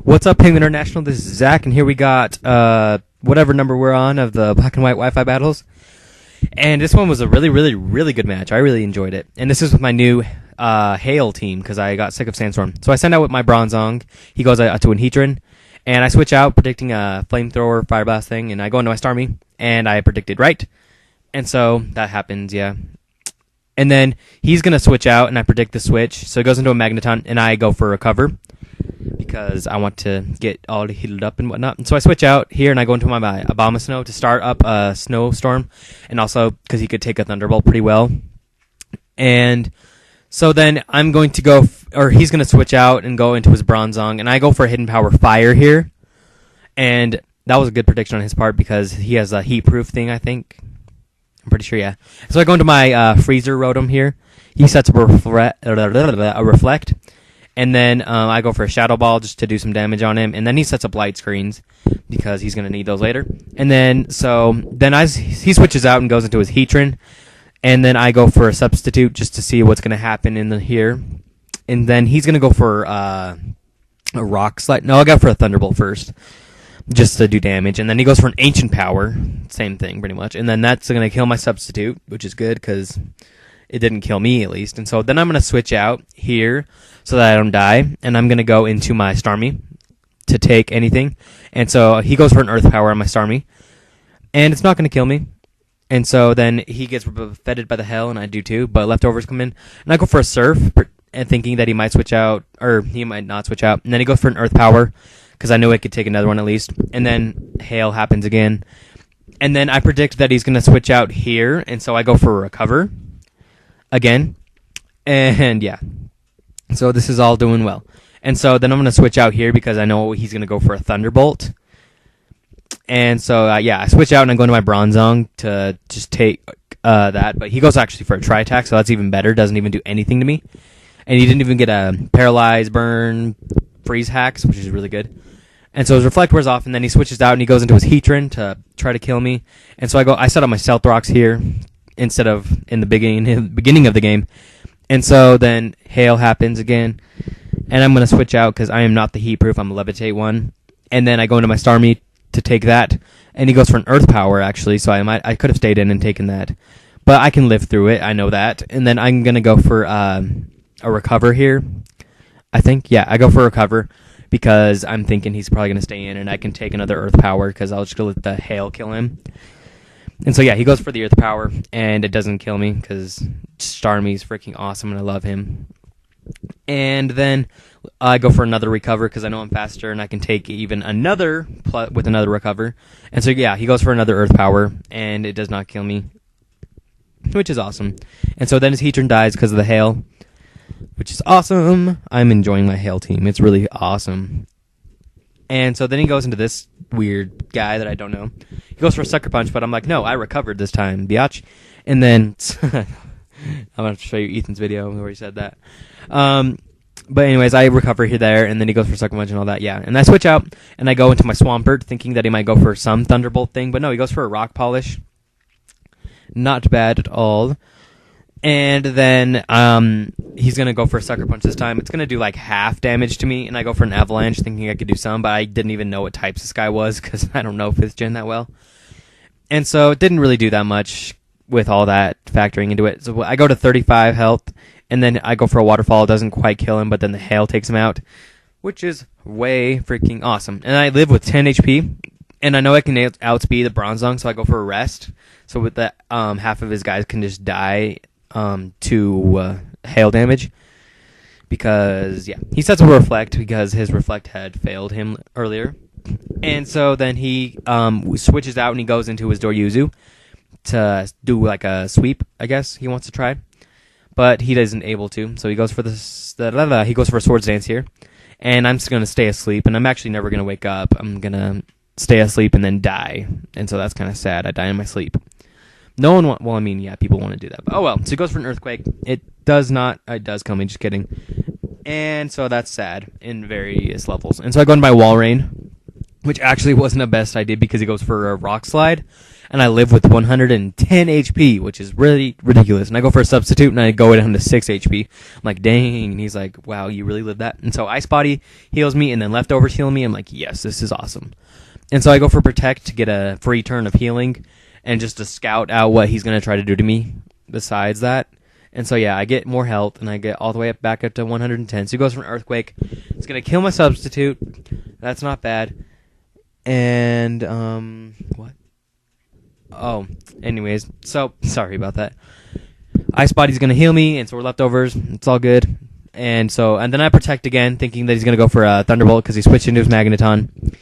What's up, Penguin International? This is Zach, and here we got whatever number we're on of the black and white Wi-Fi battles. And this one was a really, really, really good match. I really enjoyed it. And this is with my new Hail team because I got sick of Sandstorm. So I send out with my Bronzong. He goes to an Whtie, and I switch out predicting a Flamethrower, Fire Blast thing, and I go into my Starmie, and I predicted right. And so that happens, yeah. And then he's going to switch out, and I predict the switch. So he goes into a Magneton, and I go for a recover because I want to get all healed up and whatnot. And so I switch out here, and I go into my Abomasnow to start up a Snowstorm, and also because he could take a Thunderbolt pretty well. And so then I'm going to go, or he's going to switch out and go into his Bronzong, and I go for a Hidden Power Fire here. And that was a good prediction on his part because he has a Heat-Proof thing, I think. I'm pretty sure, yeah. So I go into my Freezer Rotom here. He sets a Reflect. And then I go for a Shadow Ball just to do some damage on him. And then he sets up Light Screens because he's going to need those later. And then, he switches out and goes into his Heatran. And then I go for a Substitute just to see what's going to happen in here. And then he's going to go for a Rock Slide. No, I'll go for a Thunderbolt first just to do damage. And then he goes for an Ancient Power. Same thing, pretty much. And then that's going to kill my Substitute, which is good because it didn't kill me, at least. And so then I'm going to switch out here so that I don't die. And I'm going to go into my Starmie to take anything. And so he goes for an Earth Power on my Starmie. And it's not going to kill me. And so then he gets feted by the hell, and I do too. But leftovers come in. And I go for a Surf, and thinking that he might switch out, or he might not switch out. And then he goes for an Earth Power, because I knew I could take another one at least. And then Hail happens again. And then I predict that he's going to switch out here. And so I go for a Recover again. And yeah. So this is all doing well. And so then I'm going to switch out here because I know he's going to go for a Thunderbolt. And so, I switch out and I go into my Bronzong to just take that. But he goes actually for a Tri-Attack, so that's even better. Doesn't even do anything to me. And he didn't even get a Paralyze, Burn, Freeze Hacks, which is really good. And so his Reflect wears off, and then he switches out and he goes into his Heatran to try to kill me. And so I set up my Stealth Rocks here instead of in the beginning of the game. And so then Hail happens again. And I'm going to switch out because I am not the Heat-Proof. I'm a Levitate one. And then I go into my Starmie to take that, and he goes for an Earth Power actually, so I could have stayed in and taken that, but I can live through it. I know that. And then I'm gonna go for a Recover here. I think, yeah, I go for a Recover because I'm thinking he's probably gonna stay in, and I can take another Earth Power because I'll just go let the Hail kill him. And so yeah, he goes for the Earth Power, and it doesn't kill me because Starmie's freaking awesome, and I love him. And then I go for another Recover because I know I'm faster and I can take even another with another Recover. And so, yeah, he goes for another Earth Power, and it does not kill me, which is awesome. And so then his Heatran dies because of the Hail, which is awesome. I'm enjoying my Hail team. It's really awesome. And so then he goes into this weird guy that I don't know. He goes for a Sucker Punch, but I'm like, no, I recovered this time, biatch. And then I'm going to show you Ethan's video where he said that. But anyways, I recover here there, and then he goes for Sucker Punch and all that, yeah. And I switch out, and I go into my Swampert, thinking that he might go for some Thunderbolt thing, but no, he goes for a Rock Polish. Not bad at all. And then he's going to go for a Sucker Punch this time. It's going to do like half damage to me, and I go for an Avalanche, thinking I could do some, but I didn't even know what types this guy was, because I don't know 5th gen that well. And so it didn't really do that much with all that factoring into it. So I go to 35 health, and then I go for a Waterfall. It doesn't quite kill him, but then the Hail takes him out, which is way freaking awesome. And I live with 10 HP, and I know I can outspeed the Bronzong, so I go for a Rest. So with that, half of his guys can just die to Hail damage. Because, yeah, he sets a Reflect because his Reflect had failed him earlier. And so then he switches out and he goes into his Doryuzu to do like a sweep, I guess he wants to try. But he isn't able to, so he goes for he goes for a Swords Dance here. And I'm just going to stay asleep, and I'm actually never going to wake up. I'm going to stay asleep and then die. And so that's kind of sad. I die in my sleep. No one well, I mean, yeah, people want to do that. But oh well. So he goes for an Earthquake. It does kill me, just kidding. And so that's sad in various levels. And so I go into my Walrein. which actually wasn't the best idea because he goes for a rock slide, and I live with 110 HP, which is really ridiculous. And I go for a substitute, and I go down to 6 HP. I'm like, dang. And he's like, wow, you really lived that? And so Ice Body heals me, and then Leftovers heal me. I'm like, yes, this is awesome. And so I go for Protect to get a free turn of healing, and just to scout out what he's going to try to do to me besides that. And so, yeah, I get more health, and I get all the way back up to 110. So he goes for an Earthquake. It's going to kill my substitute. That's not bad. And, what? Oh, anyways. So, sorry about that. Ice Body's going to heal me, and so we're Leftovers. It's all good. And then I Protect again, thinking that he's going to go for a Thunderbolt because he switched into his Magneton.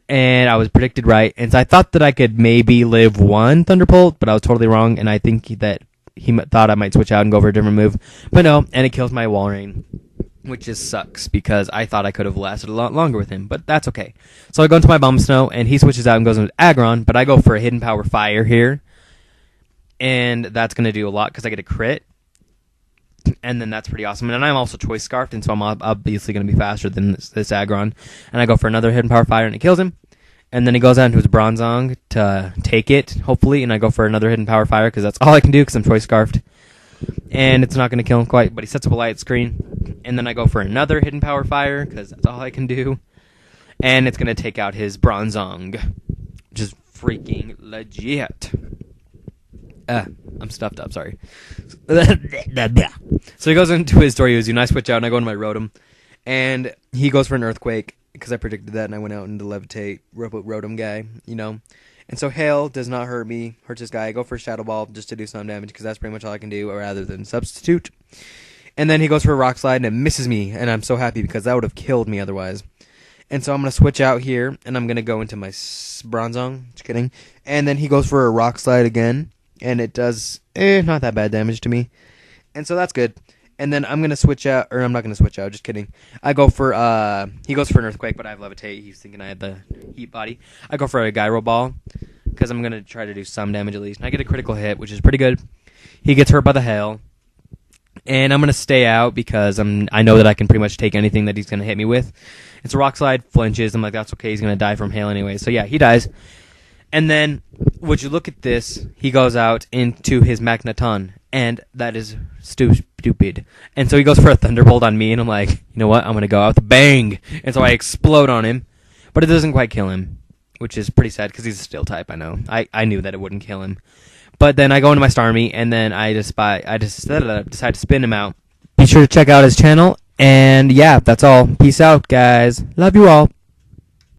And I was predicted right. And so I thought that I could maybe live one Thunderbolt, but I was totally wrong. And I think that he thought I might switch out and go for a different move. But no, and it kills my Walrein, which just sucks because I thought I could have lasted a lot longer with him. But that's okay. So I go into my Bomb Snow, and he switches out and goes into Aggron, but I go for a Hidden Power Fire here. And that's going to do a lot because I get a crit. And then that's pretty awesome. And I'm also Choice Scarfed, and so I'm obviously going to be faster than this Aggron. And I go for another Hidden Power Fire, and it kills him. And then he goes out into his Bronzong to take it, hopefully. And I go for another Hidden Power Fire, because that's all I can do, because I'm Choice Scarfed. And it's not going to kill him quite, but he sets up a light screen. And then I go for another Hidden Power Fire, because that's all I can do. And it's going to take out his Bronzong, which is freaking legit. I'm stuffed up, sorry. So he goes into his Doriyuzu, and I switch out, and I go into my Rotom. And he goes for an Earthquake, because I predicted that, and I went out into Levitate, Rotom guy, you know. And so Hail does not hurt me, hurts this guy. I go for Shadow Ball just to do some damage, because that's pretty much all I can do, rather than Substitute. And then he goes for a Rock Slide, and it misses me, and I'm so happy, because that would have killed me otherwise. And so I'm going to switch out here, and I'm going to go into my Bronzong, just kidding. And then he goes for a Rock Slide again, and it does not that bad damage to me. And so that's good. And then I'm going to switch out, or I'm not going to switch out, just kidding. I go for, he goes for an Earthquake, but I have Levitate. He's thinking I had the Heat Body. I go for a Gyro Ball, because I'm going to try to do some damage at least. And I get a critical hit, which is pretty good. He gets hurt by the Hail. And I'm going to stay out, because I know that I can pretty much take anything that he's going to hit me with. It's a Rock Slide, flinches. I'm like, that's okay, he's going to die from Hail anyway. So yeah, he dies. And then, would you look at this, he goes out into his Magneton, and that is stupid. And so he goes for a Thunderbolt on me, and I'm like, you know what, I'm going to go out with a bang. And so I explode on him, but it doesn't quite kill him, which is pretty sad, because he's a Steel type, I know. I knew that it wouldn't kill him. But then I go into my Starmie, and then I decide to spin him out. Be sure to check out his channel, and yeah, that's all. Peace out, guys. Love you all.